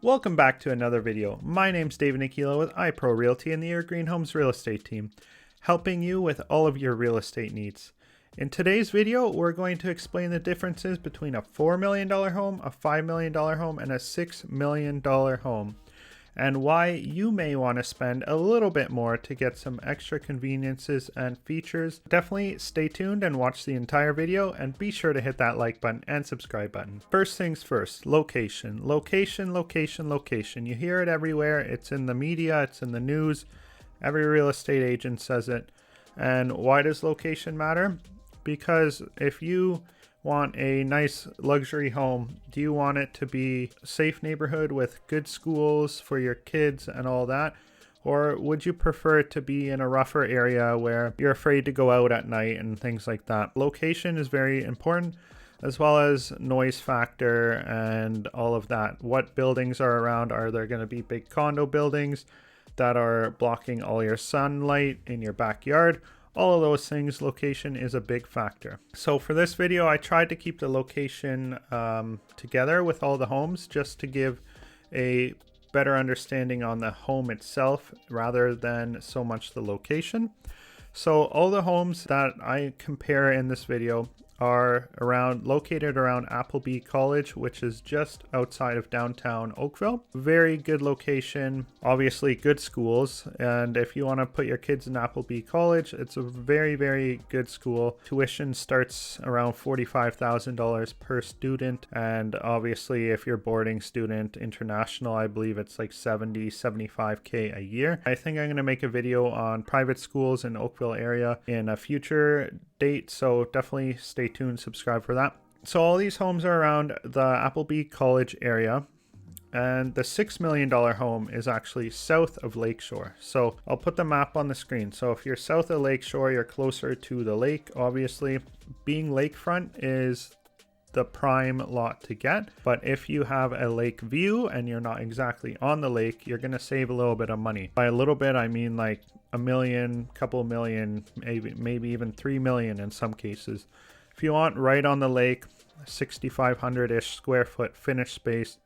Welcome back to another video. My name's David Nakkila with iPro Realty and the Evergreen Homes real estate team, helping you with all of your real estate needs. In today's video, we're going to explain the differences between a $4 million home, a $5 million home, and a $6 million home, and why you may want to spend a little bit more to get some extra conveniences and features. Definitely stay tuned and watch the entire video, and be sure to hit that like button and subscribe button. First things first, location. Location, location, location. You hear it everywhere. It's in the media, it's in the news. Every real estate agent says it. And why does location matter? Because if you want a nice luxury home, do you want it to be a safe neighborhood with good schools for your kids and all that? Or would you prefer it to be in a rougher area where you're afraid to go out at night and things like that? Location is very important, as well as noise factor and all of that. What buildings are around? Are there going to be big condo buildings that are blocking all your sunlight in your backyard? All of those things, location is a big factor. So for this video, I tried to keep the location together with all the homes, just to give a better understanding on the home itself rather than so much the location. So all the homes that I compare in this video are located around Appleby College, which is just outside of downtown Oakville. Very good location, obviously good schools, and if you want to put your kids in Appleby College, it's a very, very good school. Tuition starts around $45,000 per student, and obviously if you're boarding student international, I believe it's like 75K a year. I think I'm going to make a video on private schools in Oakville area in a future date, so definitely stay tuned, subscribe for that. So all these homes are around the Appleby College area, and the $6 million home is actually south of Lakeshore. So I'll put the map on the screen. So if you're south of Lakeshore, you're closer to the lake. Obviously, being lakefront is the prime lot to get, but if you have a lake view and you're not exactly on the lake, you're going to save a little bit of money. By a little bit, I mean like $1 million, couple million, maybe even $3 million in some cases. If you want right on the lake, 6,500-ish square foot finished space,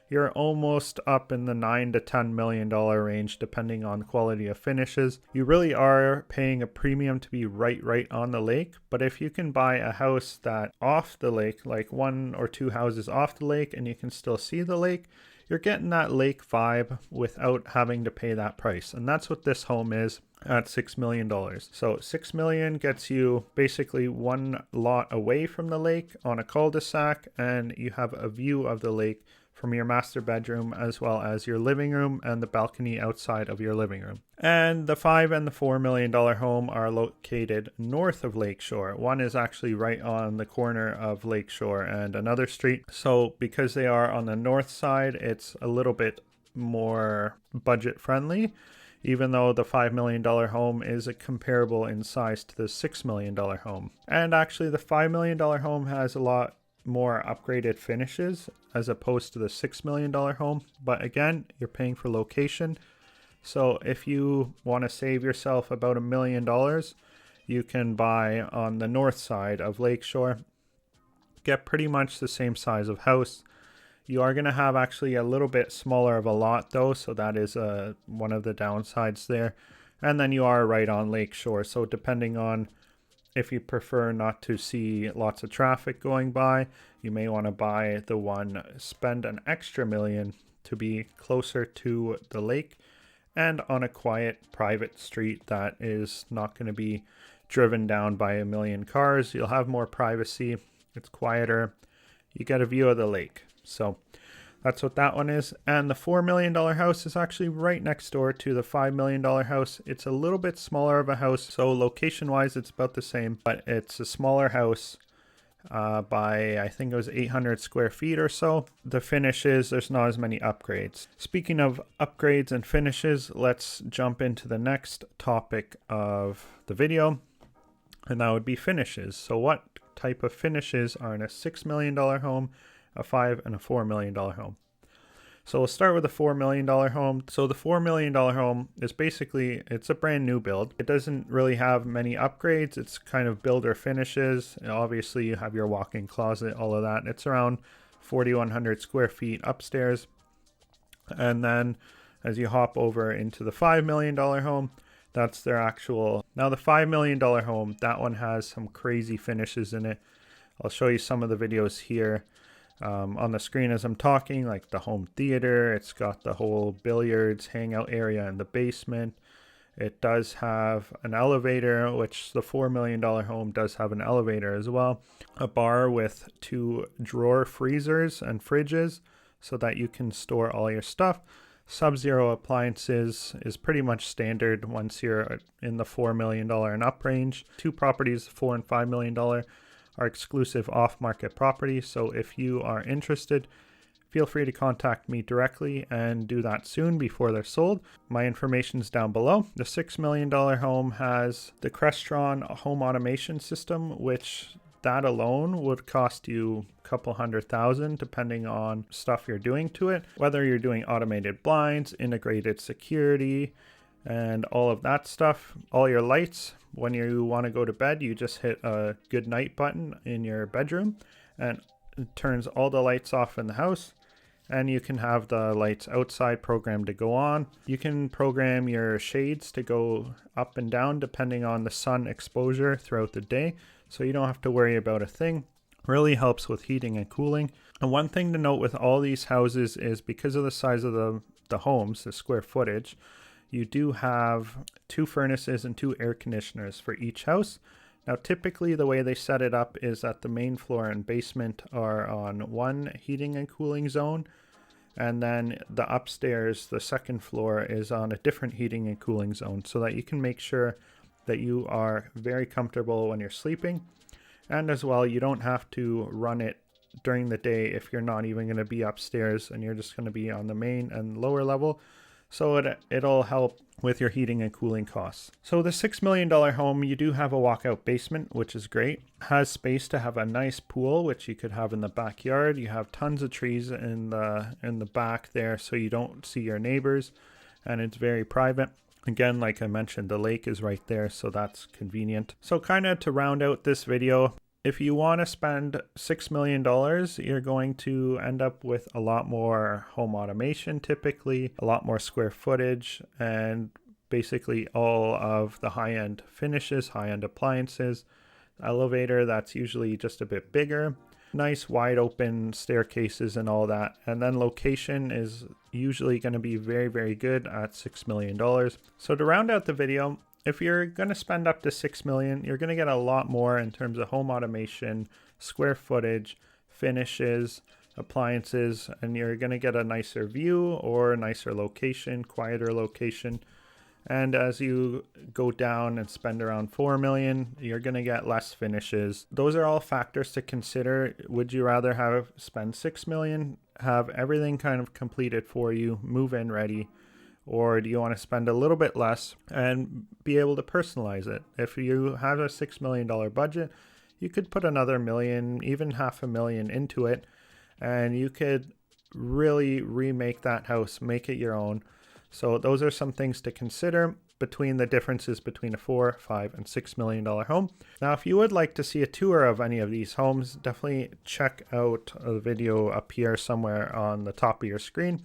you're almost up in the $9 to $10 million range, depending on quality of finishes. You really are paying a premium to be right on the lake. But if you can buy a house that off the lake, like one or two houses off the lake, and you can still see the lake, you're getting that lake vibe without having to pay that price. And that's what this home is at $6 million. So $6 million gets you basically one lot away from the lake on a cul-de-sac, and you have a view of the lake from your master bedroom, as well as your living room and the balcony outside of your living room. And the $5 and the $4 million home are located north of Lakeshore. One is actually right on the corner of Lakeshore and another street. So because they are on the north side, it's a little bit more budget friendly, even though the $5 million home is comparable in size to the $6 million home. And actually the $5 million home has a lot more upgraded finishes as opposed to the $6 million home. But again, you're paying for location. So if you want to save yourself about $1 million, you can buy on the north side of Lakeshore, get pretty much the same size of house. You are going to have actually a little bit smaller of a lot though, so that is one of the downsides there. And then you are right on Lakeshore, so depending on if you prefer not to see lots of traffic going by, you may want to buy the one, spend an extra $1 million to be closer to the lake and on a quiet private street that is not going to be driven down by a million cars. You'll have more privacy. It's quieter. You get a view of the lake. So that's what that one is. And the $4 million house is actually right next door to the $5 million house. It's a little bit smaller of a house, so location wise it's about the same, but it's a smaller house by, I think it was 800 square feet or so. The finishes, there's not as many upgrades. Speaking of upgrades and finishes, let's jump into the next topic of the video, and that would be finishes. So what type of finishes are in a $6 million home, a $5 and a $4 million home? So we'll start with the $4 million home. So the $4 million home is basically, it's a brand new build. It doesn't really have many upgrades. It's kind of builder finishes. And obviously you have your walk-in closet, all of that. It's around 4,100 square feet upstairs. And then as you hop over into the $5 million home, that's their actual. Now the $5 million home, that one has some crazy finishes in it. I'll show you some of the videos here on the screen as I'm talking, like the home theater. It's got the whole billiards hangout area in the basement. It does have an elevator, which the $4 million home does have an elevator as well. A bar with 2 drawer freezers and fridges so that you can store all your stuff. Sub-zero appliances is pretty much standard once you're in the $4 million and up range. 2 properties, $4 and $5 million, are exclusive off-market properties. So if you are interested, feel free to contact me directly and do that soon before they're sold. My information's down below. The $6 million home has the Crestron home automation system, which that alone would cost you a couple $100,000 depending on stuff you're doing to it. Whether you're doing automated blinds, integrated security, and all of that stuff. All your lights, when you want to go to bed, you just hit a good night button in your bedroom and it turns all the lights off in the house. And you can have the lights outside programmed to go on. You can program your shades to go up and down depending on the sun exposure throughout the day. So you don't have to worry about a thing. Really helps with heating and cooling. And one thing to note with all these houses is because of the size of the homes, the square footage, you do have 2 furnaces and 2 air conditioners for each house. Now, typically the way they set it up is that the main floor and basement are on one heating and cooling zone. And then the upstairs, the second floor, is on a different heating and cooling zone so that you can make sure that you are very comfortable when you're sleeping. And as well, you don't have to run it during the day if you're not even going to be upstairs and you're just going to be on the main and lower level. So it'll help with your heating and cooling costs. So the $6 million home, you do have a walkout basement, which is great. Has space to have a nice pool, which you could have in the backyard. You have tons of trees in the back there, so you don't see your neighbors, and it's very private. Again, like I mentioned, the lake is right there, so that's convenient. So kind of to round out this video, if you want to spend $6 million, you're going to end up with a lot more home automation, typically, a lot more square footage, and basically all of the high-end finishes, high-end appliances. Elevator, that's usually just a bit bigger. Nice wide open staircases and all that. And then location is usually going to be very, very good at $6 million. So to round out the video, if you're going to spend up to $6 million, you're going to get a lot more in terms of home automation, square footage, finishes, appliances, and you're going to get a nicer view or a nicer location, quieter location. And as you go down and spend around $4 million, you're going to get less finishes. Those are all factors to consider. Would you rather spend $6 million, have everything kind of completed for you, move in ready? Or do you want to spend a little bit less and be able to personalize it? If you have a $6 million budget, you could put another $1 million, even $500,000 into it, and you could really remake that house, make it your own. So those are some things to consider between the differences between a $4, $5, and $6 million home. Now, if you would like to see a tour of any of these homes, definitely check out a video up here somewhere on the top of your screen.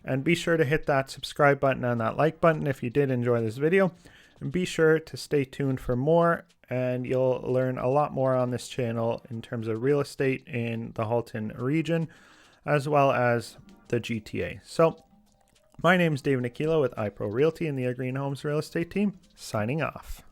And be sure to hit that subscribe button and that like button if you did enjoy this video. And be sure to stay tuned for more, and you'll learn a lot more on this channel in terms of real estate in the Halton region, as well as the GTA. So, my name is David Nakkila with iPro Realty and the Green Homes Real Estate Team, signing off.